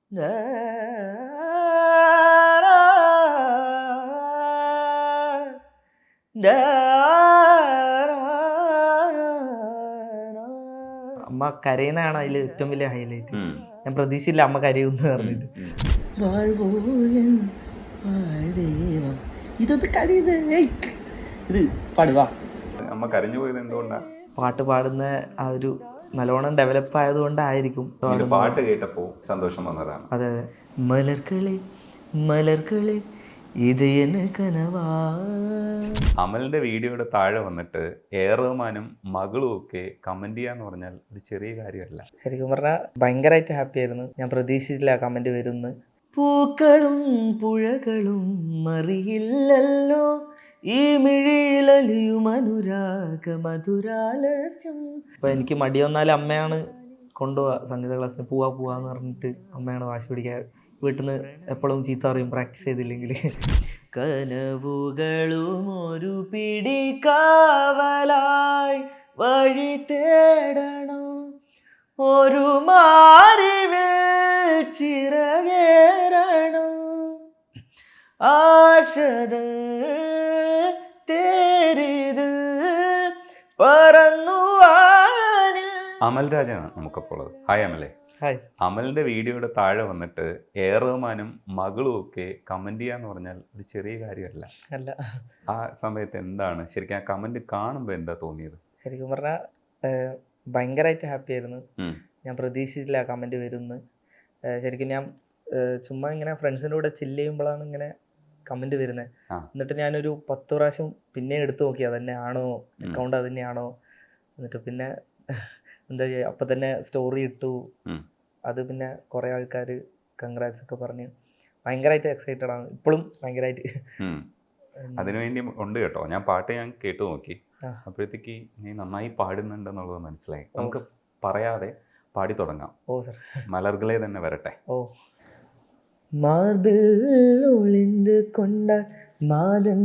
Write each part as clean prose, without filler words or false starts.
അമ്മ കരയുന്നതാണ് അതിൽ ഏറ്റവും വലിയ ഹൈലൈറ്റ്. ഞാൻ പ്രതീക്ഷയില്ല അമ്മ കരയുമെന്ന് പറഞ്ഞിട്ട്. ഇതൊക്കെ കരയുന്നത് ഇത് പാടുവാ. അമ്മ കരഞ്ഞു പോയത് എന്തുകൊണ്ടാ? പാട്ട് പാടുന്ന ആ ഒരു നല്ലോണം ഡെവലപ്പ് ആയതുകൊണ്ടായിരിക്കും. പാട്ട് കേട്ടപ്പോ സന്തോഷം വന്നതാണ്. അതെ അതെ. മലർക്കളെ മലർക്കളെ ഇത് എന്നെ കനവാ. അമലിന്റെ വീഡിയോയുടെ താഴെ വന്നിട്ട് റഹ്മാനും മകളും ഒക്കെ കമന്റ് ചെയ്യാന്ന് പറഞ്ഞാൽ ഒരു ചെറിയ കാര്യമല്ല. ശരിക്കും പറഞ്ഞാൽ ഭയങ്കരമായിട്ട് ഹാപ്പി ആയിരുന്നു. ഞാൻ പ്രതീക്ഷിച്ചില്ല കമന്റ് വരുമെന്ന്. പൂക്കളും പുഴകളും അറിയില്ലല്ലോ ഈ മിഴിയിലലിയും അനുരാഗ മധുരാലസ്യം. അപ്പൊ എനിക്ക് മടി വന്നാലും അമ്മയാണ് കൊണ്ടുപോവാ സംഗീത ക്ലാസ്സിന്. പോവാന്ന് പറഞ്ഞിട്ട് അമ്മയാണ് വാശി പിടിക്കുക. വീട്ടിൽ നിന്ന് എപ്പോഴും ചീത്ത പറയും പ്രാക്ടീസ് ചെയ്തില്ലെങ്കിൽ. കനവുകളും ഒരു പിടി കാവലായി വഴി തേടണം ഒരു മാറിവിൽ ചിറകേറണം ആശകൾ തേരിത് പറന്നു വാനിൽ. അമൽ രാജാണ് നമുക്കപ്പോൾ ഉള്ളത്. ഹായ് അമലേ. ഹായ്. അമലിന്റെ വീഡിയോയുടെ താഴെ വന്നിട്ട് റഹ്മാനും മകളും ഒക്കെ കമന്റ് ചെയ്യാന്ന് പറഞ്ഞാൽ ഒരു ചെറിയ കാര്യമല്ല. അല്ല. ആ സമയത്ത് എന്താണ് ശരിക്കും ആ കമന്റ് കാണുമ്പോൾ എന്താ തോന്നിയത്? ശരിക്കും പറഞ്ഞാൽ ഭയങ്കരമായിട്ട് ഹാപ്പി ആയിരുന്നു. ഞാൻ പ്രതീക്ഷിച്ചില്ല കമന്റ് വരുമെന്ന്. ശരിക്കും ഞാൻ ചുമ്മാ ഇങ്ങനെ ഫ്രണ്ട്സിൻ്റെ കൂടെ ചില്ല് ചെയ്യുമ്പോഴാണ് ഇങ്ങനെ കമന്റ് വരുന്നത്. എന്നിട്ട് ഞാനൊരു 10 പ്രാവശ്യം പിന്നെ എടുത്തു നോക്കി അതന്നെയാണോ അക്കൗണ്ട് അത് തന്നെയാണോ. എന്നിട്ട് പിന്നെ എന്താ ചെയ്യുക, അപ്പം തന്നെ സ്റ്റോറി ഇട്ടു. അത് പിന്നെ കുറേ ആൾക്കാർ കൺഗ്രാറ്റ്സ് ഒക്കെ പറഞ്ഞ് ഭയങ്കരമായിട്ട് എക്സൈറ്റഡ് ആണ് ഇപ്പോഴും. ഭയങ്കരമായിട്ട് അതിനുവേണ്ടി ഉണ്ട് കേട്ടോ. ഞാൻ പാട്ട് കേട്ടു നോക്കി. അപ്പോഴത്തേക്ക് നീ നന്നായി പാടുന്നുണ്ടെന്നുള്ളത് മനസ്സിലായി. നമുക്ക് പറയാതെ പാടി തുടങ്ങാം. ഓ സർ. മലർകളെ തന്നെ വരട്ടെ. ഓ. മാർബിൾ ഒളിந்து കൊണ്ട മാതൻ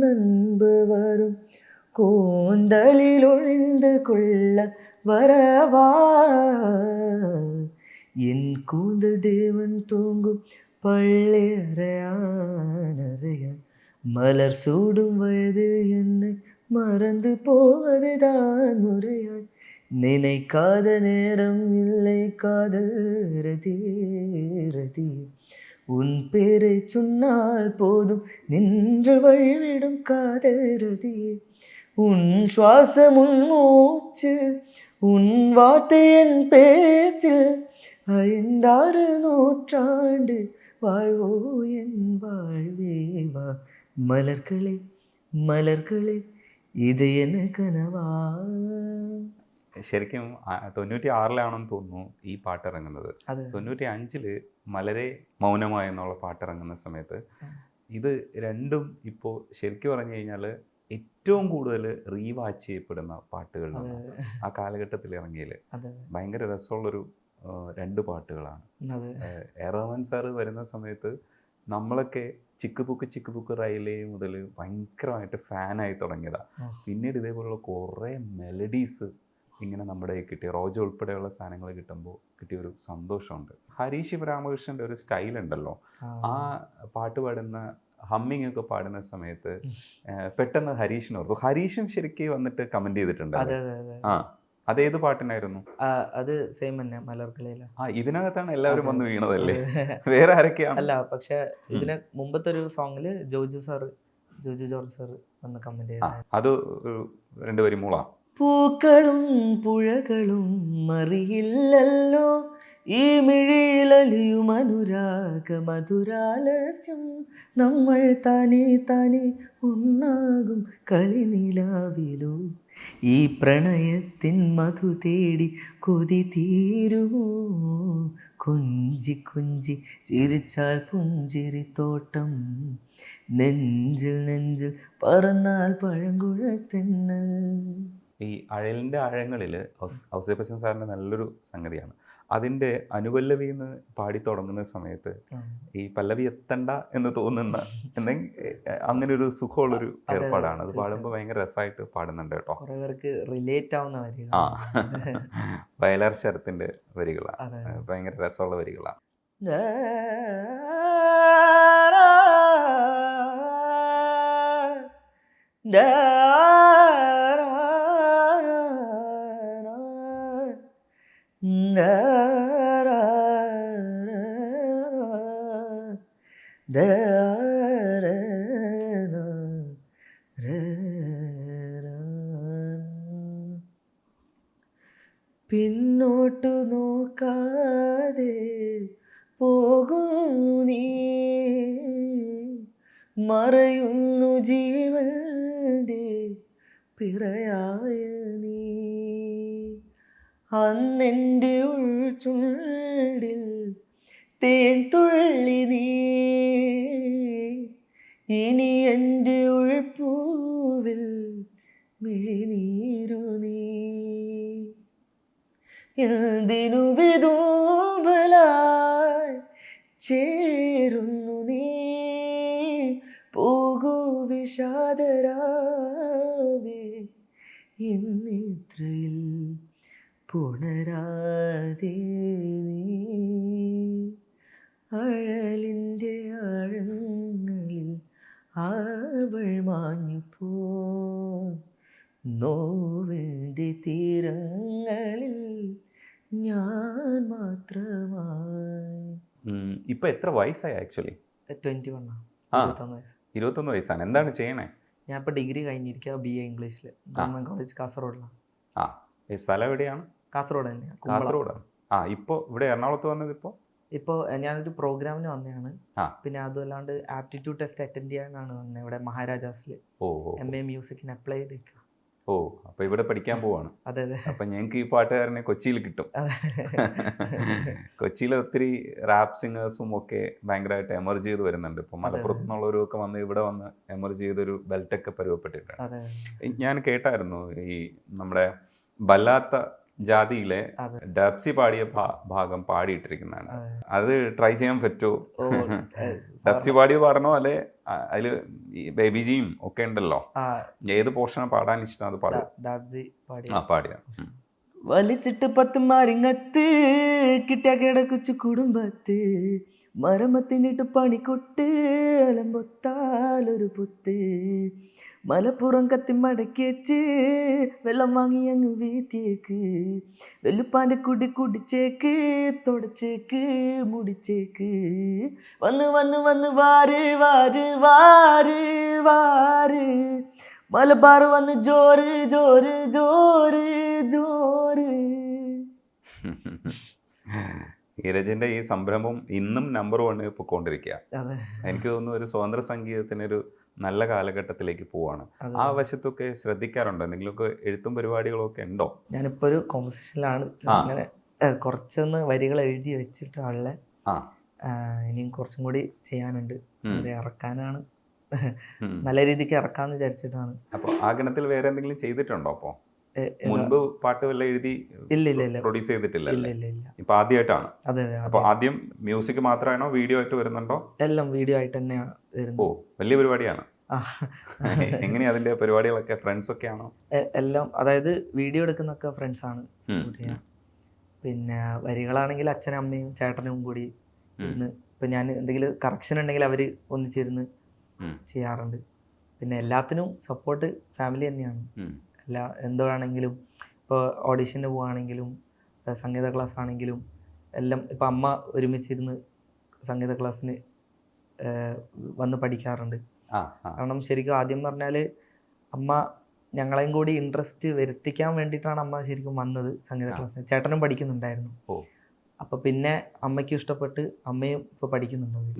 അன்பு വരും കൂന്തലിൽ ഒളിந்து കൊള്ള வரவா என் கூந்தல் தேவன் தூங்கும் பள்ளியறையானறைய மலர் சூடும் வயது என்னை மறந்து போவதுதான் முறையாய் நினைக்காத நேரம் இல்லை காதல் ரதி ரதி உன் பேரை சொன்னால் போதும் நின்று வழிவிடும் காதல் ரதி உன் சுவாசம் உன் மூச்சு உன் வார்த்தை என் பேச்சில் 5-6 நூற்றாண்டு வாழ்வோ என் வாழ்வே வா மலர்களே மலர்களே ഇത് എന്നെ കനവാ. ശരിക്കും 96-ലാണെന്ന് തോന്നുന്നു ഈ പാട്ട് ഇറങ്ങുന്നത്. 95-ല് മലരെ മൗനമായി എന്നുള്ള പാട്ട് ഇറങ്ങുന്ന സമയത്ത് ഇത് രണ്ടും ഇപ്പോൾ ശരിക്കും പറഞ്ഞു കഴിഞ്ഞാൽ ഏറ്റവും കൂടുതൽ റീവാച്ച് ചെയ്യപ്പെടുന്ന പാട്ടുകളിലാണ് ആ കാലഘട്ടത്തിൽ ഇറങ്ങിയതിൽ. ഭയങ്കര രസമുള്ളൊരു 2 പാട്ടുകളാണ്. റഹ്മാൻ സാറ് വരുന്ന സമയത്ത് നമ്മളൊക്കെ ചിക്ക് പുക്ക് റൈലേ മുതൽ ഭയങ്കരമായിട്ട് ഫാനായി തുടങ്ങിയതാണ്. പിന്നീട് ഇതേപോലുള്ള കുറേ മെലഡീസ് ഇങ്ങനെ നമ്മുടെ കിട്ടിയ റോജ ഉൾപ്പെടെയുള്ള സാധനങ്ങൾ കിട്ടുമ്പോൾ കിട്ടിയൊരു സന്തോഷമുണ്ട്. ഹരീഷ് രാമകൃഷ്ണൻ്റെ ഒരു സ്റ്റൈൽ ഉണ്ടല്ലോ, ആ പാട്ട് പാടുന്ന ഹമ്മിങ് ഒക്കെ പാടുന്ന സമയത്ത് പെട്ടെന്ന് ഹരീഷിന് ഓർത്തു. ഹരീഷും ശരിക്കും വന്നിട്ട് കമന്റ് ചെയ്തിട്ടുണ്ട്. ആ, അതേത് പാട്ടിനായിരുന്നു? അത് സെയിം തന്നെ, മലർക്കളയില. ഇതിനകത്താണ് എല്ലാവരും വന്ന് വീണതല്ലേ? വേറെ ആരൊക്കെയാണ്? അല്ല, പക്ഷെ ഇതിന് മുമ്പത്തെ ഒരു സോങ്ങില് ജോജു ജോർജ് സാർ വന്ന് കമന്റ് ചെയ്ത അത് 2 വരി മൂളാം. പൂക്കളും പുഴകളും അറിയില്ലല്ലോ ഈ മിഴിയിലലിയും അനുരാഗ മധുരാലസ്യം നമ്മൾ താനേ താനേ ഒന്നാകും കളിനിലാവിലോ ഈ പ്രണയത്തിൻ മധു തേടി കൊതി തീരുമോ കൊഞ്ചി കൊഞ്ചി ചിരിച്ചാൽ പുഞ്ചിരി തോട്ടം നെഞ്ചിൽ നെഞ്ചിൽ പറന്നാൽ പഴങ്കുഴത്തെന്നൽ. ഈ അഴലിൻ്റെ ആഴങ്ങളിൽ ഔസേപ്പച്ചൻ സാറിൻ്റെ നല്ലൊരു സംഗതിയാണ്. അതിൻ്റെ അനുപല്ലവിന്ന് പാടി തുടങ്ങുന്ന സമയത്ത് ഈ പല്ലവി എത്തണ്ട എന്ന് തോന്നുന്ന അങ്ങനെ ഒരു സുഖമുള്ളൊരു ഏർപ്പാടാണ്. അത് പാടുമ്പോൾ ഭയങ്കര രസമായിട്ട് പാടുന്നുണ്ട് കേട്ടോ. റിലേറ്റ് ആവുന്ന വയലാർ ശരത്തിൻ്റെ വരികളാണ്, ഭയങ്കര രസമുള്ള വരികളാണ്. പിന്നോട്ടു നോക്കാതെ പോകുന്നു നീ, മറയുന്നു ജീവന്റെ പിറയായ നീ. അന്നെൻ്റെ ഉൾച്ചുണ്ടിൽ തേൻ തുള്ളി നീ, ഇനി എൻ്റെ ഉൾപ്പൂവിൽ മിഴിനീരു നീ. എന്തിനു വിതുമ്പലായി ചേരുന്നു നീ, പോകൂ വിഷാദരാവേ ഇന്നിത്രയിൽ പുണരാതെ നീ. അഴലിൻ്റെ ആഴങ്ങളിൽ അവൾ മാഞ്ഞു പോ, നോവിൻ്റെ തീരങ്ങളിൽ ഞാൻ മാത്രമായി. ഇപ്പൊ എത്ര വയസ്സായി ആക്ച്വലി? 21 21 വയസ്സാണ്. എന്താണ് ചെയ്യണേ? ഞാൻ ഇപ്പൊ ഡിഗ്രി കഴിഞ്ഞിരിക്കുക, BA ഇംഗ്ലീഷിൽ, ഗവൺമെന്റ് കോളേജ് കാസർഗോഡിലാണ്. സ്ഥലം എവിടെയാണ്? കാസർഗോഡ് തന്നെയാണ്. കാസർഗോഡാണ്. ഇപ്പൊ ഇവിടെ എറണാകുളത്ത് വന്നത്? ഇപ്പോൾ ഞാനൊരു പ്രോഗ്രാമിന് വന്നതാണ്. പിന്നെ അതുമല്ലാണ്ട് ആപ്റ്റിറ്റ്യൂഡ് ടെസ്റ്റ് അറ്റൻഡ് ചെയ്യാനാണ് വന്നത് ഇവിടെ മഹാരാജാസിൽ. MA മ്യൂസിക്കിന് അപ്ലൈ ചെയ്തിരിക്കുക. അപ്പൊ ഇവിടെ പഠിക്കാൻ പോവാണ്. അതെ അതെ. അപ്പൊ ഞങ്ങൾക്ക് ഈ പാട്ടുകാരനെ കൊച്ചിയിൽ കിട്ടും. കൊച്ചിയിലെ ഒത്തിരി റാപ്പ് സിംഗേഴ്സും ഒക്കെ ഭയങ്കരമായിട്ട് എമർജ് ചെയ്ത് വരുന്നുണ്ട്. ഇപ്പൊ മലപ്പുറത്തു നിന്നുള്ളവരും ഒക്കെ വന്ന് ഇവിടെ വന്ന് എമർജ് ചെയ്തൊരു ബെൽറ്റൊക്കെ പരുവപ്പെട്ടിട്ടുണ്ട്. ഞാൻ കേട്ടായിരുന്നു ഈ നമ്മുടെ ബല്ലാത്ത ജാതിയിലെ ഡബ്സി പാടിയ ഭാഗം പാടിയിട്ടിരിക്കുന്നതാണ്. അത് ട്രൈ ചെയ്യാൻ പറ്റുമോ? ഡബ്സി പാടിയത് പാടണോ അല്ലെ അതില് ബേബിജിയും ഒക്കെ ഉണ്ടല്ലോ, ഏത് പോർഷനാ പാടാൻ ഇഷ്ടം? അത് പാടിയ വലിച്ചിട്ട് 10 മരിങ്ങത്ത് കിട്ടിയ കിടക്കുച്ചു കുടുംബത്ത്, മരമത്തിനിട്ട് പണിക്കൊട്ട് അലമ്പൊത്താലൊരു പൊത്ത്, മലപ്പുറം കത്തി മടക്കി വെച്ച് വെള്ളം വാങ്ങി അങ്ങ് വീത്തിയേക്ക്, വെല്ലുപ്പാൻ്റെ കുടി കുടിച്ചേക്ക് തുടച്ചേക്ക് മുടിച്ചേക്ക്, വന്ന് വന്ന് വന്ന് വാര് വാര് വാര് വാര്, മലബാർ വന്ന് ജോറ് ജോറ് ജോറ് ജോറ്. നീരജിന്റെ ഈ സംരംഭം ഇന്നും നമ്പർ 1 പൊക്കോണ്ടിരിക്കുക. എനിക്ക് തോന്നുന്നു ഒരു സ്വതന്ത്ര സംഗീതത്തിനൊരു നല്ല കാലഘട്ടത്തിലേക്ക് പോവാണ്. ആ വശത്തൊക്കെ ശ്രദ്ധിക്കാറുണ്ടോ? എന്തെങ്കിലുമൊക്കെ എഴുത്തും പരിപാടികളും ഒക്കെ ഉണ്ടോ? ഞാനിപ്പോ ഒരു കോമ്പസിഷനിലാണ്. അങ്ങനെ കുറച്ചൊന്ന് വരികൾ എഴുതി വെച്ചിട്ടുള്ള, ഇനിയും കുറച്ചും കൂടി ചെയ്യാനുണ്ട്. ഇറക്കാനാണ്, നല്ല രീതിക്ക് ഇറക്കാന്ന് വിചാരിച്ചിട്ടാണ്. അപ്പൊ ആ ഗണത്തിൽ വേറെ എന്തെങ്കിലും ചെയ്തിട്ടുണ്ടോ? അപ്പോ മുൻപ് പാട്ട് വല്ല എഴുതി പ്രൊഡ്യൂസ് ചെയ്തിട്ടില്ല? ഇപ്പൊ ആദ്യമായിട്ടാണ്. അപ്പൊ ആദ്യം മ്യൂസിക് മാത്രമാണോ, വീഡിയോ ആയിട്ട് വരുന്നുണ്ടോ? എല്ലാം വീഡിയോ ആയിട്ട് തന്നെയാണ് വരുന്നത്. വലിയ പരിപാടിയാണ്. എങ്ങനെയാ അതിന്റെ പരിപാടികളൊക്കെ? ഫ്രണ്ട്സ് ഒക്കെ ആണോ? എല്ലാം, അതായത് വീഡിയോ എടുക്കുന്നൊക്കെ ഫ്രണ്ട്സ് ആണ്. പിന്നെ വരികളാണെങ്കിൽ അച്ഛനും അമ്മയും ചേട്ടനും കൂടി ഇരുന്ന്, ഇപ്പൊ ഞാൻ എന്തെങ്കിലും കറക്ഷൻ ഉണ്ടെങ്കിൽ അവര് ഒന്നിച്ചിരുന്ന് ചെയ്യാറുണ്ട്. പിന്നെ എല്ലാത്തിനും സപ്പോർട്ട് ഫാമിലി തന്നെയാണ്. എന്തുവാണെങ്കിലും, ഇപ്പോൾ ഓഡിഷന് പോവുകയാണെങ്കിലും സംഗീത ക്ലാസ് ആണെങ്കിലും എല്ലാം, ഇപ്പം അമ്മ ഒരുമിച്ചിരുന്ന് സംഗീത ക്ലാസ്സിന് വന്ന് പഠിക്കാറുണ്ട്. കാരണം ശരിക്കും ആദ്യം പറഞ്ഞാൽ അമ്മ ഞങ്ങളെയും കൂടി ഇൻട്രസ്റ്റ് വരുത്തിക്കാൻ വേണ്ടിയിട്ടാണ് അമ്മ ശരിക്കും വന്നത് സംഗീത ക്ലാസ്സിന്. ചേട്ടനും പഠിക്കുന്നുണ്ടായിരുന്നു. അപ്പൊ പിന്നെ അമ്മയ്ക്കും ഇഷ്ടപ്പെട്ട് അമ്മയും ഇപ്പൊ പഠിക്കുന്നുണ്ട്.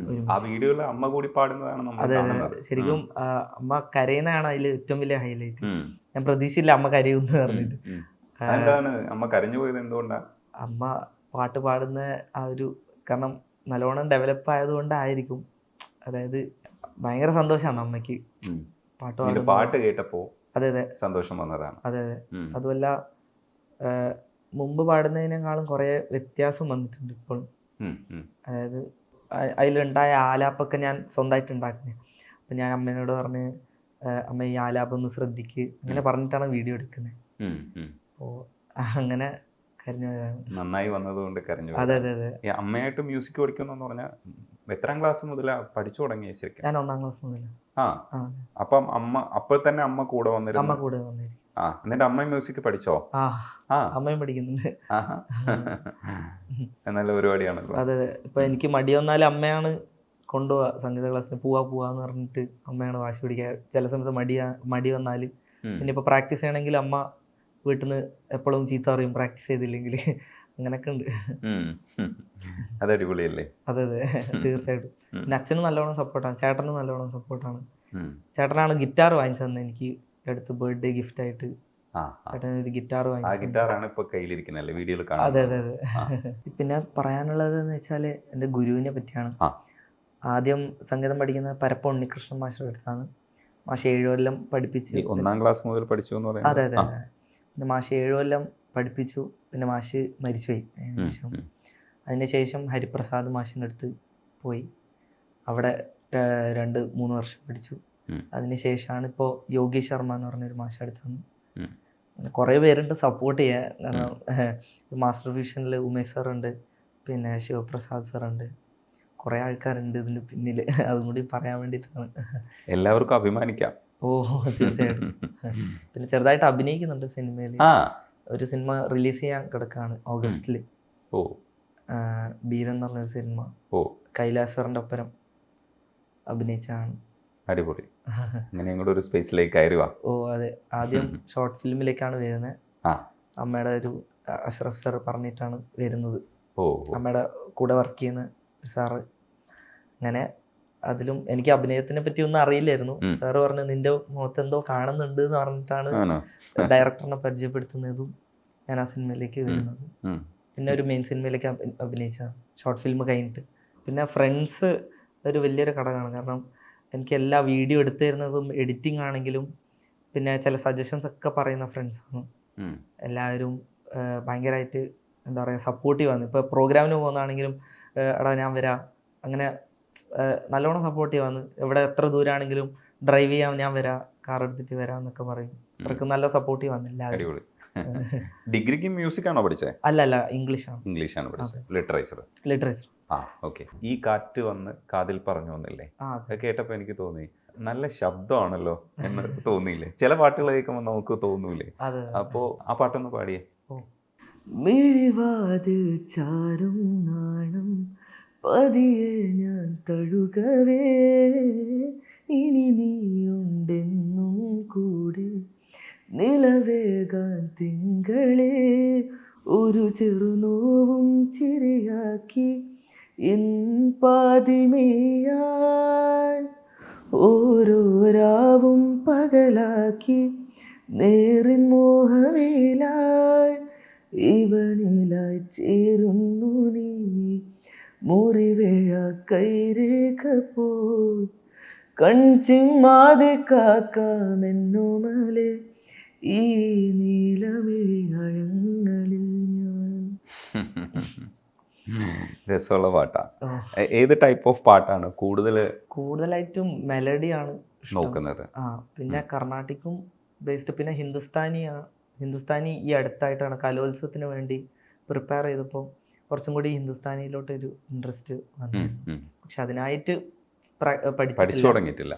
അമ്മ കൂടി പാടുന്നതാണ്. അതെ അതെ, ശരിക്കും അമ്മ കരയുന്നതാണ് അതിൽ ഏറ്റവും വലിയ ഹൈലൈറ്റ്. ഞാൻ പ്രതീക്ഷയില്ല അമ്മ കരയുമെന്ന് പറഞ്ഞിട്ട്. അമ്മ കരഞ്ഞു പോയത് എന്തുകൊണ്ടാണ്? അമ്മ പാട്ട് പാടുന്ന ആ ഒരു, കാരണം നല്ലോണം ഡെവലപ്പ് ആയതുകൊണ്ടായിരിക്കും. അതായത് ഭയങ്കര സന്തോഷമാണ് അമ്മയ്ക്ക് പാട്ട് കേട്ടപ്പോ. അതെ അതെ, സന്തോഷം വന്നതാണ്. അതെ അതെ. അതുമല്ല മുമ്പ് പാടുന്നതിനേക്കാളും കുറേ വ്യത്യാസം വന്നിട്ടുണ്ട് ഇപ്പോഴും. അതായത് അതിലുണ്ടായ ആലാപ്പൊക്കെ ഞാൻ സ്വന്തമായിട്ട് ഉണ്ടാക്കുന്നത്. അപ്പം ഞാൻ അമ്മേനോട് പറഞ്ഞ്, അമ്മ ഈ ആലാപം ഒന്ന് ശ്രദ്ധിക്ക്, അങ്ങനെ പറഞ്ഞിട്ടാണ് വീഡിയോ എടുക്കുന്നത്. അപ്പോൾ അങ്ങനെ കരഞ്ഞു പോയതാണ്. നന്നായി വന്നതുകൊണ്ട് കരഞ്ഞു. അതെ അതെ അതെ. ഈ അമ്മയായിട്ട് മ്യൂസിക് പഠിക്കുന്നു പറഞ്ഞാൽ എത്രാം ക്ലാസ് മുതലാ പഠിച്ചു തുടങ്ങിയത് ശരിക്കും? ഞാൻ 1ാം ക്ലാസ് മുതൽ. അപ്പം അപ്പോൾ തന്നെ അമ്മ കൂടെ വന്നിരുന്നു? അമ്മ കൂടെ വന്നിരിക്കും. എന്നിട്ട് അമ്മ മ്യൂസിക് പഠിച്ചോ? അമ്മയും പഠിക്കുന്നുണ്ട്. നല്ല പരിപാടിയാണല്ലോ. അതെ അതെ. ഇപ്പൊ എനിക്ക് മടി വന്നാലും അമ്മയാണ് കൊണ്ടുപോവാ സംഗീത ക്ലാസ്സിന്. പോവാന്ന് പറഞ്ഞിട്ട് അമ്മയാണ് വാശി പിടിക്കുക. ചില സമയത്ത് മടി വന്നാൽ പിന്നെ ഇപ്പൊ പ്രാക്ടീസ് ചെയ്യണമെങ്കിൽ അമ്മ വീട്ടിൽ നിന്ന് എപ്പോഴും ചീത്ത പറയും പ്രാക്ടീസ് ചെയ്തില്ലെങ്കിൽ. അങ്ങനൊക്കെ ഉണ്ട്. അത് അടിപൊളിയല്ലേ? അതെ അതെ തീർച്ചയായിട്ടും. പിന്നെ അച്ഛനും നല്ലോണം സപ്പോർട്ടാണ്, ചേട്ടനും നല്ലോണം സപ്പോർട്ടാണ്. ചേട്ടനാണ് ഗിറ്റാർ വാങ്ങിച്ചു തന്നെ എനിക്ക് അടുത്ത് ബർത്ത്ഡേ ഗിഫ്റ്റ് ആയിട്ട്. ചേട്ടൻ ഒരു ഗിറ്റാർ വാങ്ങിച്ചു. വീഡിയോയിൽ കാണാം. അതെ അതെ അതെ. പിന്നെ പറയാനുള്ളത് എന്ന് വെച്ചാൽ എൻ്റെ ഗുരുവിനെ പറ്റിയാണ്. ആദ്യം സംഗീതം പഠിക്കുന്ന പരപ്പ ഉണ്ണികൃഷ്ണൻ മാസ്റ്റർ അടുത്താണ്. മാഷ് 7 കൊല്ലം പഠിപ്പിച്ച്. 1ാം ക്ലാസ് മുതൽ പഠിച്ചു എന്ന് പറയുന്നത്? അതെ അതെ അതെ. പിന്നെ മാഷ് 7 കൊല്ലം പഠിപ്പിച്ചു. പിന്നെ മാഷ് മരിച്ചുപോയി. അതിനുശേഷം ഹരിപ്രസാദ് മാഷിൻ്റെ അടുത്ത് പോയി. അവിടെ 2-3 വർഷം പഠിച്ചു. അതിനുശേഷമാണ് ഇപ്പോൾ യോഗി ശർമ്മ എന്ന് പറഞ്ഞൊരു മാഷ് അടുത്ത് വന്നു. കുറേ പേരുണ്ട് സപ്പോർട്ട് ചെയ്യാൻ. കാരണം മാസ്റ്റർ വിഷനിൽ ഉമേഷ് സാറുണ്ട്, പിന്നെ ശിവപ്രസാദ് സാറുണ്ട്, കുറേ ആൾക്കാരുണ്ട് ഇതിന് പിന്നിൽ. അതും കൂടി പറയാൻ വേണ്ടിയിട്ടാണ്. എല്ലാവർക്കും അഭിമാനിക്കാം. ഓ തീർച്ചയായിട്ടും. പിന്നെ ചെറുതായിട്ട് അഭിനയിക്കുന്നുണ്ട് സിനിമയിൽ. ഒരു സിനിമ റിലീസ് ചെയ്യാൻ കിടക്കാണ് ഓഗസ്റ്റിൽ. ബീരൻ എന്ന് പറഞ്ഞൊരു സിനിമ കൈലാസ് സാറിൻ്റെ ഒപ്പരം അഭിനയിച്ചാണ്. അടിപൊളി. അങ്ങനെ കൂടെ ഒരു സ്പേസിലേക്ക് കയറി വാ. ഓ അതെ. ആദ്യം ഷോർട്ട് ഫിലിമിലേക്കാണ് വരുന്നത്. അമ്മയുടെ ഒരു അഷ്റഫ് സാർ പറഞ്ഞിട്ടാണ് വരുന്നത്. അമ്മയുടെ കൂടെ വർക്ക് ചെയ്യുന്ന സാറ്. അങ്ങനെ അതിലും എനിക്ക് അഭിനയത്തിനെ പറ്റി ഒന്നും അറിയില്ലായിരുന്നു. സാറ് പറഞ്ഞു നിന്റെ മുഖത്ത് എന്തോ കാണുന്നുണ്ട് എന്ന് പറഞ്ഞിട്ടാണ് ഡയറക്ടറിനെ പരിചയപ്പെടുത്തുന്നതും ഞാൻ ആ സിനിമയിലേക്ക് വരുന്നത്. പിന്നെ ഒരു മെയിൻ സിനിമയിലേക്ക് അഭിനയിച്ചതാണ് ഷോർട്ട് ഫിലിം കഴിഞ്ഞിട്ട്. പിന്നെ ഫ്രണ്ട്സ് ഒരു വലിയൊരു ഘടകമാണ്. കാരണം എനിക്ക് എല്ലാ വീഡിയോ എടുത്തു തരുന്നതും എഡിറ്റിംഗ് ആണെങ്കിലും പിന്നെ ചില സജഷൻസ് ഒക്കെ പറയുന്ന ഫ്രണ്ട്സാണ്. എല്ലാവരും ഭയങ്കരമായിട്ട് എന്താ പറയുക സപ്പോർട്ടീവാണ്. ഇപ്പോൾ പ്രോഗ്രാമിന് പോകുന്നതാണെങ്കിലും എടാ ഞാൻ വരാം, അങ്ങനെ നല്ലോണം സപ്പോർട്ടീവാണ്. എവിടെ എത്ര ദൂരമാണെങ്കിലും ഡ്രൈവ് ചെയ്യാൻ ഞാൻ വരാം, കാർ എടുത്തിട്ട് വരാം എന്നൊക്കെ പറയും. അത്രയ്ക്ക് നല്ല സപ്പോർട്ടീവാണ് എല്ലാവരും. ഡിഗ്രിക്ക് മ്യൂസിക് ആണോ പഠിച്ചത്? അല്ല ഇംഗ്ലീഷാണ്. ഇംഗ്ലീഷാണ് പഠിച്ചത്. ലിറ്ററേച്ചർ. ഓക്കെ. ഈ കാറ്റ് വന്ന് കാതിൽ പറഞ്ഞു വന്നില്ലേ? അത് കേട്ടപ്പോൾ എനിക്ക് തോന്നി നല്ല ശബ്ദമാണല്ലോ എന്ന് തോന്നിയില്ലേ? ചില പാട്ടുകൾ കേൾക്കുമ്പോൾ നമുക്ക് തോന്നൂലേ? അപ്പോൾ ആ പാട്ടൊന്ന് പാടിയേ. മിഴിവാതിൽ ചാരും നാണം പതിയെ ഞാൻ തഴുകവേ ഇനി നീയുണ്ടെന്നും കൂടെ നിലവേകാൻ തിങ്കളെ ഒരു ചെറുനോവും ചിരിയാക്കി എൻ പാതിമേയാൻ ഓരോ രാവും പകലാക്കി നേറിൻ മോഹമേലായി ഇവനിലായി ചേരുന്നു നീ മുറിവേഴ കൈരേഖ പോൽ കൺചിമ്മാതെ കാക്കാമെന്നോമലെ ഈ നീലമിഴിയഴങ്ങളിൽ ഞാൻ. രസമുള്ള പാട്ടാ. ഏത് ടൈപ്പ് ഓഫ് പാട്ടാണ് കൂടുതലായിട്ടും മെലഡിയാണ് നോക്കുന്നത്? പിന്നെ കർണാട്ടിക്കും ബേസ്ഡ്, പിന്നെ ഹിന്ദുസ്ഥാനി ഈ അടുത്തായിട്ടാണ് കലോത്സവത്തിന് വേണ്ടി പ്രിപ്പയർ ചെയ്തപ്പോൾ കുറച്ചും കൂടി ഹിന്ദുസ്ഥാനിയിലോട്ടൊരു ഇൻട്രസ്റ്റ് വന്നു. പക്ഷെ അതിനായിട്ട് പഠിച്ചു തുടങ്ങിയിട്ടില്ല.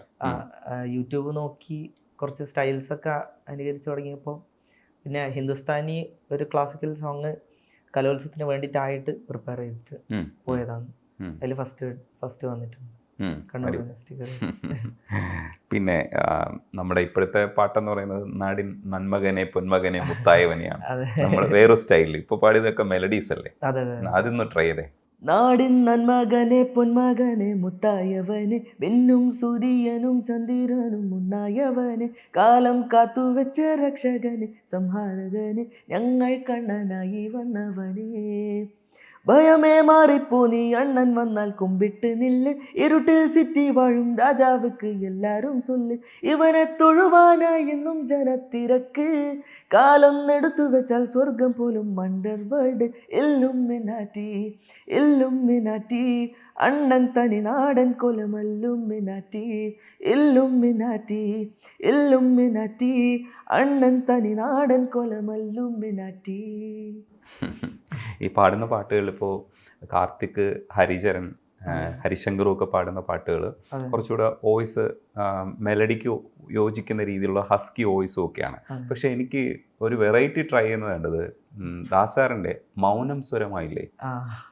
യൂട്യൂബ് നോക്കി കുറച്ച് സ്റ്റൈൽസ് ഒക്കെ അനുകരിച്ച് തുടങ്ങിയപ്പോൾ പിന്നെ ഹിന്ദുസ്ഥാനി ഒരു ക്ലാസിക്കൽ സോങ് കലോത്സവത്തിന് വേണ്ടിയിട്ടായിട്ട് പ്രിപ്പയർ ചെയ്തിട്ട് പോയതാണ്. അതിൽ ഫസ്റ്റ് വന്നിട്ടുണ്ട്. പിന്നെ നമ്മുടെ ഇപ്പോഴത്തെ പാട്ടെന്ന് പറയുന്നത് നാടിൻ നന്മകനെ പൊന്മകനെ മുത്തായവനെയാണ്. നമ്മൾ വേറൊരു സ്റ്റൈലിൽ ഇപ്പൊ പാടിയതൊക്കെ മെലഡീസ് അല്ലേ? അതൊന്ന് ട്രൈ ചെയ്തേ. നാടിൻ നന്മകനെ പൊന്മകനെ മുത്തായവനെ മിന്നും സൂര്യനും ചന്ദ്രനും മുന്നായവനെ കാലം കാത്തുവെച്ച രക്ഷകനെ സംഹാരകനെ ഞങ്ങൾ കണ്ണനായി വന്നവനെ ഭയമേ മാറിപ്പോ നീ അണ്ണൻ വന്നാൽ കുമ്പിട്ട് നില്ല് ഇരുട്ടിൽ സിറ്റി വാഴും രാജാവുക്ക് എല്ലാരും ചൊല്ല് ഇവനെ തൊഴുവാനായി എന്നും ജനത്തിരക്ക് കാലൊന്നെടുത്തു വെച്ചാൽ സ്വർഗം പോലും വണ്ടർ വേൾഡ് ഇല്ലുമിനാറ്റി അണ്ണൻ തനി നാടൻ കൊലമല്ലുമിനാറ്റി ഇല്ലുമിനാറ്റി അണ്ണൻ തനി നാടൻ കൊലമല്ലുമിനാറ്റി. ഈ പാടുന്ന പാട്ടുകളിൽ ഇപ്പോൾ കാർത്തിക്, ഹരിചരൺ, ഹരിശങ്കറും ഒക്കെ പാടുന്ന പാട്ടുകൾ കുറച്ചുകൂടെ വോയിസ് മെലഡിക്ക് യോജിക്കുന്ന രീതിയിലുള്ള ഹസ്കി വോയിസും ഒക്കെയാണ്. പക്ഷെ എനിക്ക് ഒരു വെറൈറ്റി ട്രൈ ചെയ്യുന്നത് കണ്ടത് ദാസാറിൻ്റെ മൗനം സ്വരമായില്ലേ,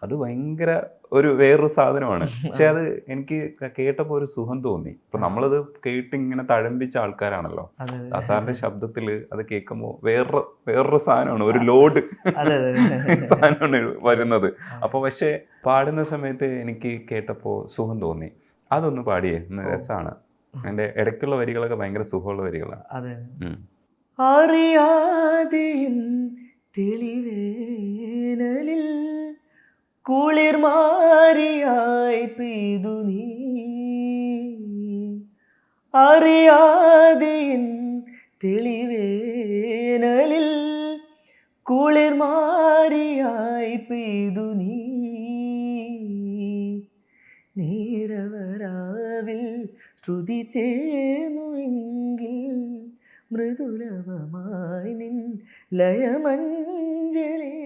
അത് ഭയങ്കര ഒരു വേറൊരു സാധനമാണ്. പക്ഷെ അത് എനിക്ക് കേട്ടപ്പോൾ ഒരു സുഖം തോന്നി. ഇപ്പൊ നമ്മളത് കേട്ട് ഇങ്ങനെ തഴമ്പിച്ച ആൾക്കാരാണല്ലോ, ദാസാറിന്റെ ശബ്ദത്തിൽ അത് കേൾക്കുമ്പോൾ വേറൊരു സാധനമാണ്, ഒരു ലോഡ് സാധനമാണ് വരുന്നത്. അപ്പൊ പക്ഷെ പാടുന്ന സമയത്ത് എനിക്ക് കേട്ടപ്പോൾ സുഖം തോന്നി. അതൊന്ന് പാടിയേ, രസമാണ്. എൻ്റെ ഇടയ്ക്കുള്ള വരികളൊക്കെ ഭയങ്കര സുഖമുള്ള വരികളാണ്. അറിയാതെ തെളിവേനലിൽ കുളിർ മാറിയായി പെയ്തു നീ, അറിയാതെ തെളിവേനലിൽ കുളിർ മാറിയായി പെയ്തു നീ, നീരവരാവിൽ ശ്രുതി ചേർന്നുവെങ്കിൽ മൃദുലവമായി നിൻ ലയമഞ്ജലേ,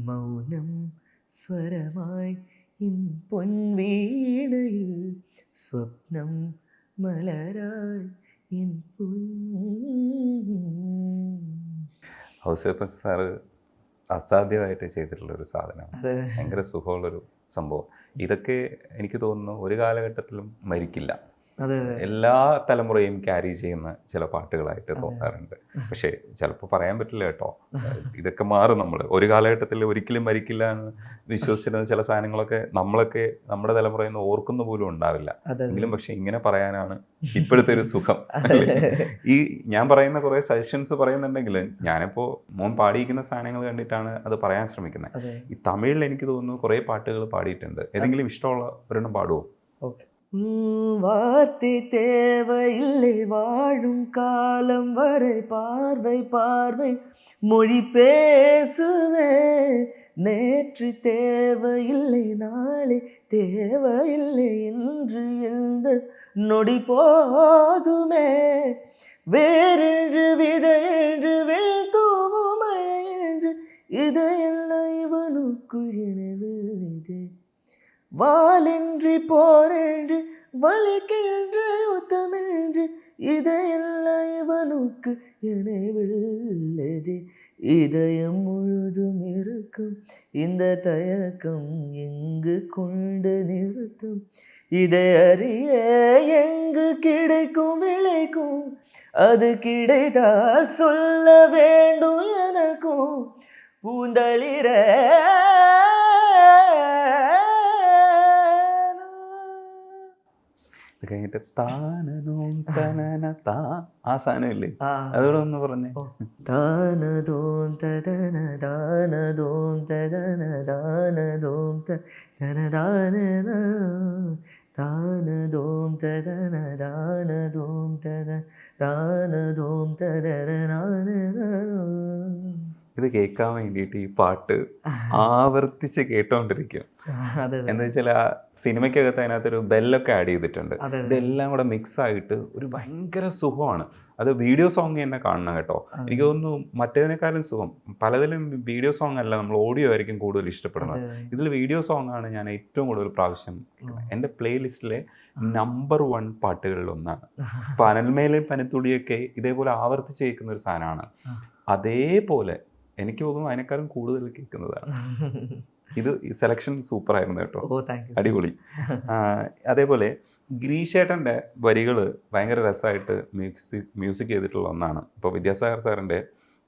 മൗനം സ്വരമായി ഇൻ പൊൻവീണയിൽ സ്വപ്നം മലരായി ഇൻ ഔസേപ്പൻ സാറ് അസാധ്യമായിട്ട് ചെയ്തിട്ടുള്ളൊരു സാധനമാണ്. ഭയങ്കര സുഖമുള്ളൊരു സംഭവം. ഇതൊക്കെ എനിക്ക് തോന്നുന്നു ഒരു കാലഘട്ടത്തിലും മരിക്കില്ല. എല്ലാ തലമുറയും ക്യാരി ചെയ്യുന്ന ചില പാട്ടുകളായിട്ട് തോന്നാറുണ്ട്. പക്ഷെ ചിലപ്പോൾ പറയാൻ പറ്റില്ല കേട്ടോ, ഇതൊക്കെ മാറും. നമ്മൾ ഒരു കാലഘട്ടത്തിൽ ഒരിക്കലും മരിക്കില്ല എന്ന് വിശ്വസിച്ചിരുന്ന ചില സാധനങ്ങളൊക്കെ നമ്മളൊക്കെ നമ്മുടെ തലമുറയിൽ നിന്ന് ഓർക്കുന്ന പോലും ഉണ്ടാവില്ല. എങ്കിലും പക്ഷെ ഇങ്ങനെ പറയാനാണ് ഇപ്പോഴത്തെ ഒരു സുഖം. ഈ ഞാൻ പറയുന്ന കുറെ സജഷൻസ് പറയുന്നുണ്ടെങ്കിൽ ഞാനിപ്പോ മോൻ പാടിയിരിക്കുന്ന സാധനങ്ങൾ കണ്ടിട്ടാണ് അത് പറയാൻ ശ്രമിക്കുന്നത്. ഈ തമിഴിൽ എനിക്ക് തോന്നുന്നു കുറെ പാട്ടുകൾ പാടിയിട്ടുണ്ട്. ഏതെങ്കിലും ഇഷ്ടമുള്ള ഒരെണ്ണം പാടുവോ? வார்த்தை தேவையில்லை வாழும் காலம் வரை பார்வை பார்வை மொழி பேசுவே, நேற்று தேவையில்லை நாளை தேவையில்லை இன்று இந்த நொடி போதுமே, வேறென்று விதையென்று வெள்தூவும் மழையென்று இதையெல்லாம் இவனுக்குள் எனவில்லை, வாலென்று போரென்று வலிக்கென்று யுத்தமென்று இதையெல்லாம் இவனுக்கு எனவில்லது, இதயம் முழுதும் இருக்கும் இந்த தயக்கம் எங்கு கொண்டு நிறுத்தும், இதை அறிய எங்கு கிடைக்கும் விளைக்கும், அது கிடைத்தால் சொல்ல வேண்டும் எனக்கும் பூந்தளிர കഴിഞ്ഞിട്ട് താനനോം തനന താ ആ സാധനം ഇല്ലേ, അതോടെ ഒന്ന് പറഞ്ഞേ. താനതോം തദന ദാനതോം തദന ദാനതോം തദന ദാനന താനതോം തദന ദാനതോം തദന ദാനതോം തദന. ഇത് കേൾക്കാൻ വേണ്ടിയിട്ട് ഈ പാട്ട് ആവർത്തിച്ച് കേട്ടോണ്ടിരിക്കും. എന്താ വെച്ചാൽ ആ സിനിമയ്ക്കകത്ത് അതിനകത്തൊരു ബെല്ലൊക്കെ ആഡ് ചെയ്തിട്ടുണ്ട്. ഇതെല്ലാം കൂടെ മിക്സ് ആയിട്ട് ഒരു ഭയങ്കര സുഖമാണ്. അത് വീഡിയോ സോങ് തന്നെ കാണണം കേട്ടോ. എനിക്ക് തോന്നുന്നു മറ്റേതിനേക്കാളും സുഖം. പലതിലും വീഡിയോ സോങ് അല്ല, നമ്മൾ ഓഡിയോ ആയിരിക്കും കൂടുതൽ ഇഷ്ടപ്പെടുന്നത്. ഇതിൽ വീഡിയോ സോങ് ആണ് ഞാൻ ഏറ്റവും കൂടുതൽ പ്രാവശ്യം എൻ്റെ പ്ലേലിസ്റ്റിലെ നമ്പർ 1 പാട്ടുകളിൽ ഒന്നാണ്. ഇപ്പം അനൽമേലെയും പനത്തുടിയൊക്കെ ഇതേപോലെ ആവർത്തിച്ച് കേൾക്കുന്ന ഒരു സാധനമാണ്. അതേപോലെ എനിക്ക് തോന്നുന്നു അതിനേക്കാളും കൂടുതൽ കേൾക്കുന്നതാണ്. ഇത് സെലക്ഷൻ സൂപ്പർ ആയിരുന്നു കേട്ടോ, അടിപൊളി. അതേപോലെ ഗിരീഷേട്ടൻ്റെ വരികൾ ഭയങ്കര രസമായിട്ട് മ്യൂസിക് ചെയ്തിട്ടുള്ള ഒന്നാണ്. ഇപ്പോൾ വിദ്യാസാഗർ സാറിൻ്റെ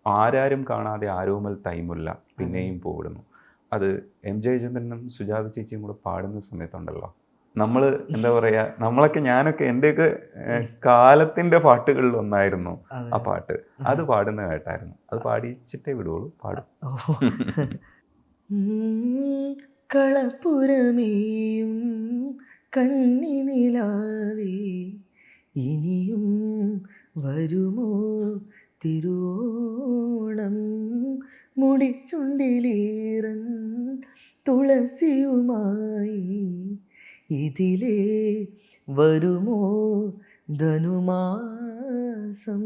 ആരാരും കാണാതെ ആരോമൽ തൈമുല്ല പിന്നെയും പോവിടുന്നു, അത് എം ജയചന്ദ്രനും സുജാത ചേച്ചിയും കൂടെ പാടുന്ന സമയത്തുണ്ടല്ലോ, നമ്മൾ എന്താ പറയുക, നമ്മളൊക്കെ ഞാനൊക്കെ എൻ്റെയൊക്കെ കാലത്തിൻ്റെ പാട്ടുകളിൽ ഒന്നായിരുന്നു ആ പാട്ട്. അത് പാടുന്ന കേട്ടായിരുന്നു. അത് പാടിച്ചിട്ടേ വിടുള്ളൂ, പാടും. കളപ്പുരമേയും കണ്ണി നിലാവേ ഇനിയും വരുമോ തിരുവോണം, മുടിച്ചുണ്ടിലീറൻ തുളസിയുമായി ഇതിലേ വരുമോ ധനുമാസം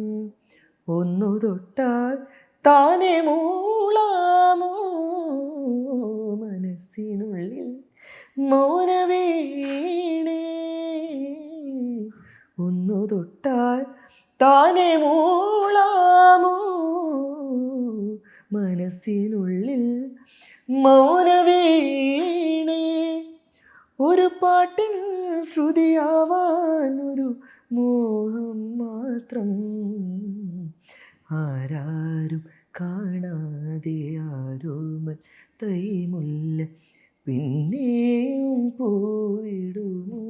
ഒന്നു തൊട്ടാൽ താനെ മൂളാമോ മനസ്സിനുള്ളിൽ മൗനവീണേ ഒന്നു തൊട്ടാൽ താനെ മൂളാമോ മനസ്സിനുള്ളിൽ മൗനവീണേ ഒരു പാട്ടിൻ ശ്രുതിയാവാൻ ഒരു മോഹം മാത്രം ആരാരും കാണാതെ ആരോമൽ തൈമുല്ല പിന്നെയും പോയിടുമോ.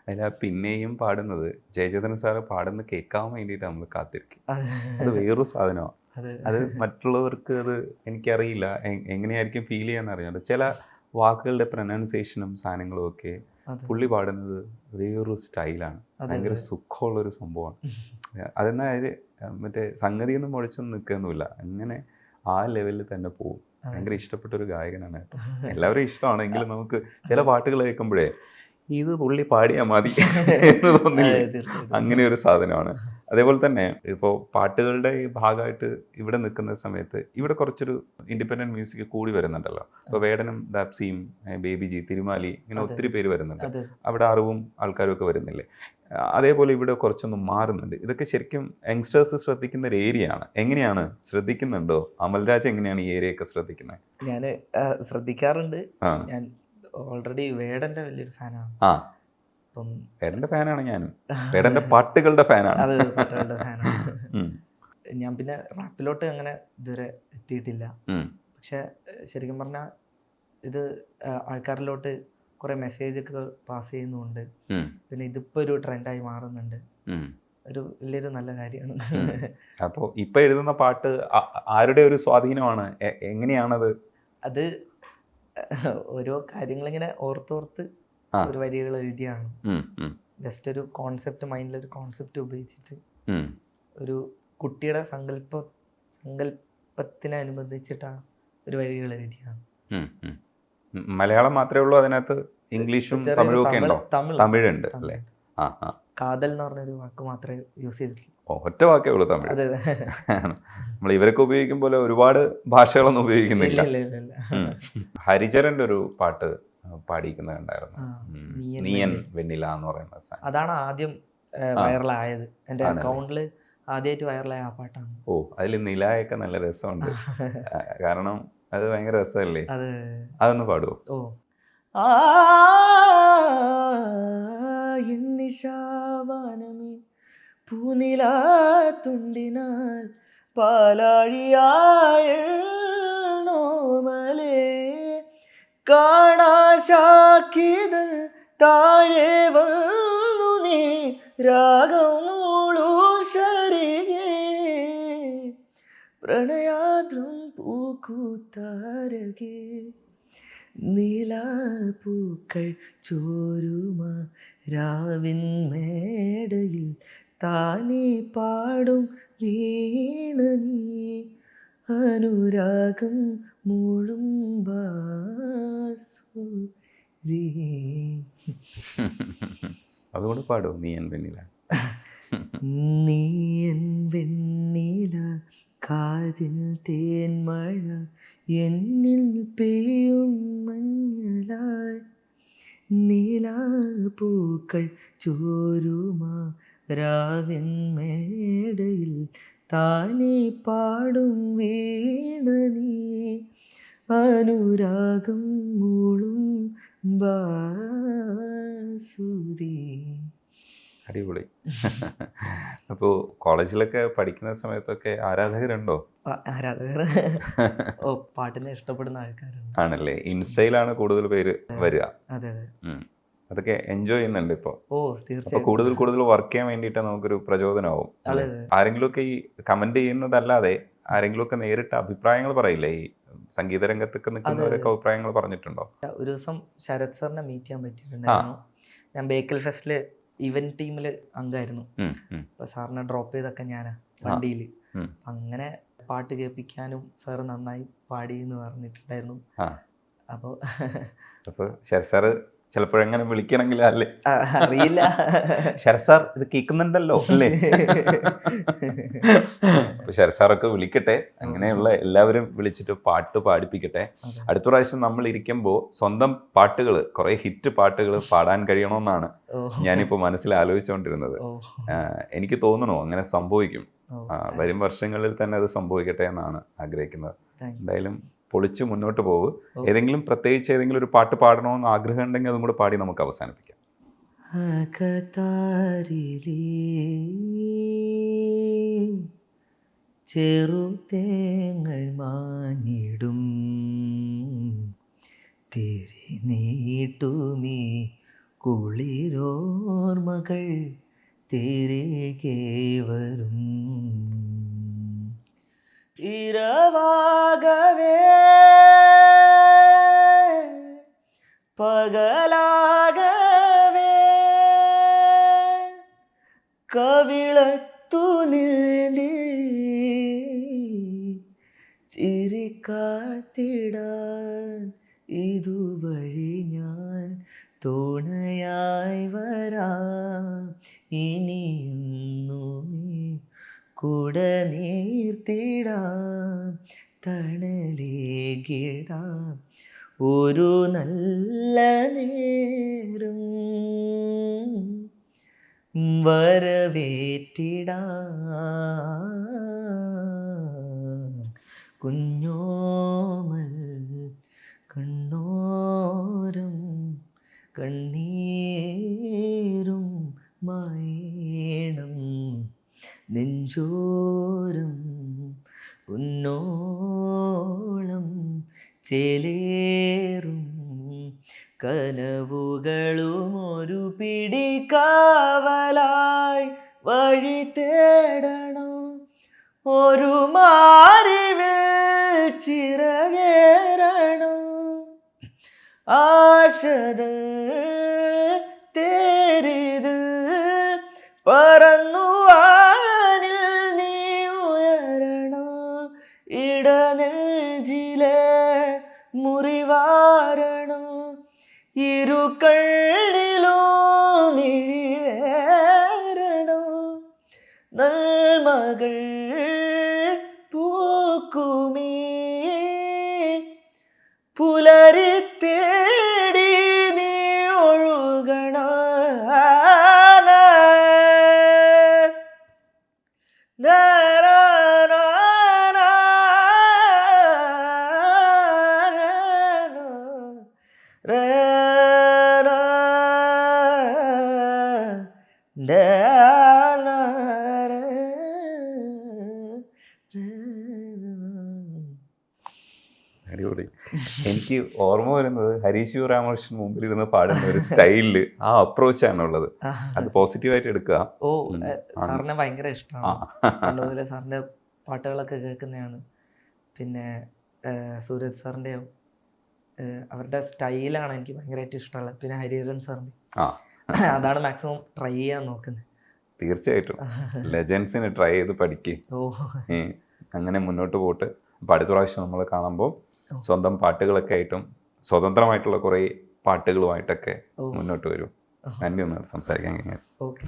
അതിൽ ആ പിന്നെയും പാടുന്നത് ജയചന്ദ്രൻ സാറ് പാടുന്ന കേൾക്കാൻ വേണ്ടിയിട്ട് നമ്മൾ കാത്തിരിക്കും. അത് വേറൊരു സാധനമാണ്. അത് മറ്റുള്ളവർക്ക് അത് എനിക്കറിയില്ല എങ്ങനെയായിരിക്കും ഫീൽ ചെയ്യാൻ അറിയാം. ചില വാക്കുകളുടെ പ്രൊനൗൺസിയേഷനും സാധനങ്ങളും ഒക്കെ പുള്ളി പാടുന്നത് വേറൊരു സ്റ്റൈലാണ്. ഭയങ്കര സുഖമുള്ളൊരു സംഭവമാണ്. അതെന്നാൽ മറ്റേ സംഗതിയൊന്നും മുഴിച്ചൊന്നും നിൽക്കുകയൊന്നുമില്ല. അങ്ങനെ ആ ലെവലിൽ തന്നെ പോകും. ഭയങ്കര ഇഷ്ടപ്പെട്ട ഒരു ഗായകനാണ് കേട്ടോ. എല്ലാവരും ഇഷ്ടമാണെങ്കിലും നമുക്ക് ചില പാട്ടുകൾ കേൾക്കുമ്പോഴേ ഇത് പുള്ളി പാടിയാൽ മതി എന്ന് തോന്നില്ലേ, അങ്ങനെ ഒരു സാധനമാണ്. അതേപോലെ തന്നെ ഇപ്പോൾ പാട്ടുകളുടെ ഈ ഭാഗമായിട്ട് ഇവിടെ നിൽക്കുന്ന സമയത്ത് ഇവിടെ കുറച്ചൊരു ഇൻഡിപെൻഡൻറ്റ് മ്യൂസിക് കൂടി വരുന്നുണ്ടല്ലോ. ഇപ്പോൾ വേടനും ദാപ്സിയും ബേബിജി തിരുമാലി ഇങ്ങനെ ഒത്തിരി പേര് വരുന്നുണ്ട്. അവിടെ അറിവും ആൾക്കാരും ഒക്കെ വരുന്നില്ലേ. അതേപോലെ ഇവിടെ കുറച്ചൊന്നും മാറുന്നുണ്ട്. ഇതൊക്കെ ശരിക്കും യങ്സ്റ്റേഴ്സ് ശ്രദ്ധിക്കുന്ന ഒരു ഏരിയ ആണ്. എങ്ങനെയാണ് ശ്രദ്ധിക്കുന്നുണ്ടോ? അമൽരാജ് എങ്ങനെയാണ് ഈ ഏരിയ ഒക്കെ ശ്രദ്ധിക്കുന്നത്? ഞാൻ ശ്രദ്ധിക്കാറുണ്ട്. ഞാൻ ഓൾറെഡി വേടന്റെ വലിയൊരു ഫാനാണ്. അപ്പം വേടന്റെ ഫാനാണ് ഞാനും. വേടന്റെ പാട്ടുകളുടെ ഫാനാണ്. അത് പാട്ടുകളുടെ ഫാനാണ്. ഞാൻ പിന്നെ റാപ്പിലോട്ട് അങ്ങനെ ഇതുവരെ എത്തിയിട്ടില്ല. പക്ഷെ ശരിക്കും പറഞ്ഞാൽ ഇത് ആൾക്കാരിലോട്ട് കുറെ മെസ്സേജ് ഒക്കെ പാസ് ചെയ്യുന്നുണ്ട്. പിന്നെ ഇതിപ്പോ ഒരു ട്രെൻഡായി മാറുന്നുണ്ട്. ഒരു വലിയൊരു നല്ല കാര്യമാണ്. അപ്പോൾ ഇപ്പൊ എഴുതുന്ന പാട്ട് ആരുടെ ഒരു സ്വാധീനമാണ്? എങ്ങനെയാണത്? അത് ഓരോ കാര്യങ്ങളിങ്ങനെ ഓർത്തോർത്ത് ഒരു വരികൾ എഴുതിയാണ്. ജസ്റ്റ് ഒരു കോൺസെപ്റ്റ്, മൈൻഡിലൊരു കോൺസെപ്റ്റ് ഉപയോഗിച്ചിട്ട് ഒരു കുട്ടിയുടെ സങ്കല്പത്തിനനുബന്ധിച്ചിട്ടാണ് ഒരു വരികൾ എഴുതിയാണ്. മലയാളം മാത്രമേ ഉള്ളൂ അതിനകത്ത്? ഇംഗ്ലീഷും തമിഴും ഒക്കെ ഉണ്ടോ? തമിഴുണ്ട് അല്ലേ? കാതൽ എന്ന് പറഞ്ഞൊരു വാക്ക് മാത്രമേ യൂസ് ചെയ്തിട്ടുള്ളൂ. ഒറ്റ വാക്കേ ഉള്ളൂ തമിഴ്. നമ്മൾ ഇവരൊക്കെ ഉപയോഗിക്കും പോലെ ഒരുപാട് ഭാഷകളൊന്നും ഉപയോഗിക്കുന്നില്ല. ഹരിചരന്റെ ഒരു പാട്ട് പാടിക്കുന്നുണ്ടായിരുന്നു, നീയൻ വെണ്ണില എന്ന് പറയുന്ന സാധനം. അതാണ് ആദ്യം വൈറലായത്. എൻ്റെ അക്കൗണ്ടിൽ ആദ്യമായിട്ട് വൈറലായ ആ പാട്ടാണ്. ഓ, അതിൽ നിലായൊക്കെ നല്ല രസമുണ്ട്. കാരണം അത് ഭയങ്കര രസമല്ലേ? അതൊന്ന് പാടുവോ? ഓ, നിശാവാനമേ പൂനിലാ തുണ്ടിനാൽ പാലാഴിയായോമലേ കാണാശാക്കിതൻ താഴെ വന്നു നീ രാഗമൂളൂ ശരികേ പ്രണയാദ്രം പൂക്കൂത്താരകേ നീലാപ്പൂക്കൾ ചോരുമാ രാവിൻ മേടയിൽ താനേ പാടും വീണ നീ അനുരാഗം മൂളും ബാസുരി. അതുകൊണ്ട് പാടും നീയൻ വെണ്ണില. നീയൻ വെണ്ണില കാതിൽ തേൻമഴ എന്നിൽ പെയ്യും മഞ്ഞലായി നീലാപ്പൂക്കൾ ചോരുമാ രാവിൻ മേടയിൽ താനേ പാടും വീണ നീ അനുരാഗം മൂളും ബാസുരി. അടിപൊളി. അപ്പോൾ കോളേജിലൊക്കെ പഠിക്കുന്ന സമയത്തൊക്കെ ആരാധകരുണ്ടോ? ആരാധകർ പാട്ടിനെ ഇഷ്ടപ്പെടുന്ന ആൾക്കാരുണ്ട്. ആണല്ലേ? ഇൻസ്റ്റയിലാണ് കൂടുതൽ പേര് വരിക. അതെ അതെ. അതൊക്കെ എൻജോയ് ചെയ്യുന്നുണ്ട് ഇപ്പോൾ. ഓ തീർച്ചയായും. കൂടുതൽ വർക്ക് ചെയ്യാൻ വേണ്ടിയിട്ട് നമുക്കൊരു പ്രചോദനമാവും. ആരെങ്കിലുമൊക്കെ ഈ കമന്റ് ചെയ്യുന്നതല്ലാതെ ആരെങ്കിലുമൊക്കെ നേരിട്ട് അഭിപ്രായങ്ങൾ പറയില്ലേ? ഈ സംഗീത രംഗത്തൊക്കെ നിൽക്കുന്നവരൊക്കെ അഭിപ്രായങ്ങൾ പറഞ്ഞിട്ടുണ്ടോ? ഒരു ദിവസം ശരത് സാറിനെ മീറ്റ് ചെയ്യാൻ പറ്റിയിട്ടുണ്ടായിരുന്നു. ഞാൻ ബേക്കൽ ഫെസ്റ്റില് ഇവന്റ് ടീമിൽ അംഗമായിരുന്നു. അപ്പൊ സാറിനെ ഡ്രോപ്പ് ചെയ്തൊക്കെ ഞാനാ വണ്ടിയിൽ. അങ്ങനെ പാട്ട് കേൾപ്പിക്കാനും സാറ് നന്നായി പാടി എന്ന് പറഞ്ഞിട്ടുണ്ടായിരുന്നു. അപ്പോൾ ശരത് സാറ് ചിലപ്പോഴെങ്ങനെ വിളിക്കണമെങ്കിൽ അല്ലേ അറിയില്ല, ശരത് സാർ ഇത് കേൾക്കുന്നുണ്ടല്ലോ അല്ലേ? അപ്പൊ ശരത് സാറൊക്കെ വിളിക്കട്ടെ, അങ്ങനെയുള്ള എല്ലാവരും വിളിച്ചിട്ട് പാട്ട് പാടിപ്പിക്കട്ടെ. അടുത്ത പ്രാവശ്യം നമ്മൾ ഇരിക്കുമ്പോൾ സ്വന്തം പാട്ടുകൾ, കുറെ ഹിറ്റ് പാട്ടുകൾ പാടാൻ കഴിയണമെന്നാണ് ഞാനിപ്പോൾ മനസ്സിൽ ആലോചിച്ചുകൊണ്ടിരുന്നത്. എനിക്ക് തോന്നുന്നു അങ്ങനെ സംഭവിക്കും. വരും വർഷങ്ങളിൽ തന്നെ അത് സംഭവിക്കട്ടെ എന്നാണ് ആഗ്രഹിക്കുന്നത്. എന്തായാലും പൊളിച്ച് മുന്നോട്ട് പോകും. പ്രത്യേകിച്ച് ഏതെങ്കിലും ഒരു പാട്ട് പാടണമെന്ന് ആഗ്രഹം ഉണ്ടെങ്കിൽ അതും കൂടെ പാടി നമുക്ക് അവസാനിപ്പിക്കാം. ചെറുതേങ്ങൾ മാഞ്ഞിടും തിരി നീട്ടുമീ കുളിരോർമകൾ തിരികെ വരും. ഇരവാകവേ പകലാകവേ കവിളത്തു നീ ചിരിക്കാത്തിടാൻ ഇതുവഴി ഞാൻ തുണയായി വരാം. ഇനിയൊന്നുമേ കുട നീർത്തിടാം, തണലേകിടാം ഒരു നല്ല നേരം വരവേറ്റിടാം. കുഞ്ഞോമൽ കണ്ണോരം കണ്ണീരും മായണം, നെഞ്ചോരം ഉന്നോളം ചേലേറും കനവുകളും ഒരു പിടി കാവലായി വഴി തേടണം. ഒരു മാറിവിൽ ചിറകേറണം, ആശകൾ തേരിത് പറന്നു വാനിൽ നീ ഉയരണം. ഇടനെഞ്ചിലെ മുറിവാരണം, ഇരു കണ്ണിലും മിഴിവേറണം. നൽമകൾ പൂക്കുമീ പുലരി തേടി നീ ഒഴുകണ. അടിപൊളി. എനിക്ക് ഓർമ്മ വരുന്നത് ഹരീഷ് രാമകൃഷ്ണൻ മുമ്പിൽ ഇരുന്ന് പാടുന്ന ഒരു സ്റ്റൈലില് ആ അപ്രോച്ചാണുള്ളത്. അത് പോസിറ്റീവായിട്ട് എടുക്കുക. സാറിനെ ഭയങ്കര ഇഷ്ടമാണ്. സാറിന്റെ പാട്ടുകളൊക്കെ കേൾക്കുന്നതാണ്. പിന്നെ സൂരജ് സാറിൻ്റെയും അവരുടെ സ്റ്റൈലാണ് എനിക്ക് ഭയങ്കരമായിട്ട് ഇഷ്ടമുള്ളത്. പിന്നെ ഹരിഹരൻ സാറിൻ്റെ അതാണ് മാക്സിമം ട്രൈ ചെയ്യാൻ നോക്കുന്നത്. തീർച്ചയായിട്ടും ലെജൻസിന് ട്രൈ ചെയ്ത് പഠിക്കുക. അങ്ങനെ മുന്നോട്ട് പോയിട്ട് അപ്പം അടുത്ത പ്രാവശ്യം നമ്മൾ കാണുമ്പോൾ സ്വന്തം പാട്ടുകളൊക്കെ ആയിട്ടും സ്വതന്ത്രമായിട്ടുള്ള കുറേ പാട്ടുകളുമായിട്ടൊക്കെ മുന്നോട്ട് വരും. നന്ദി ഒന്നാണ് സംസാരിക്കാൻ കഴിഞ്ഞാൽ. ഓക്കെ.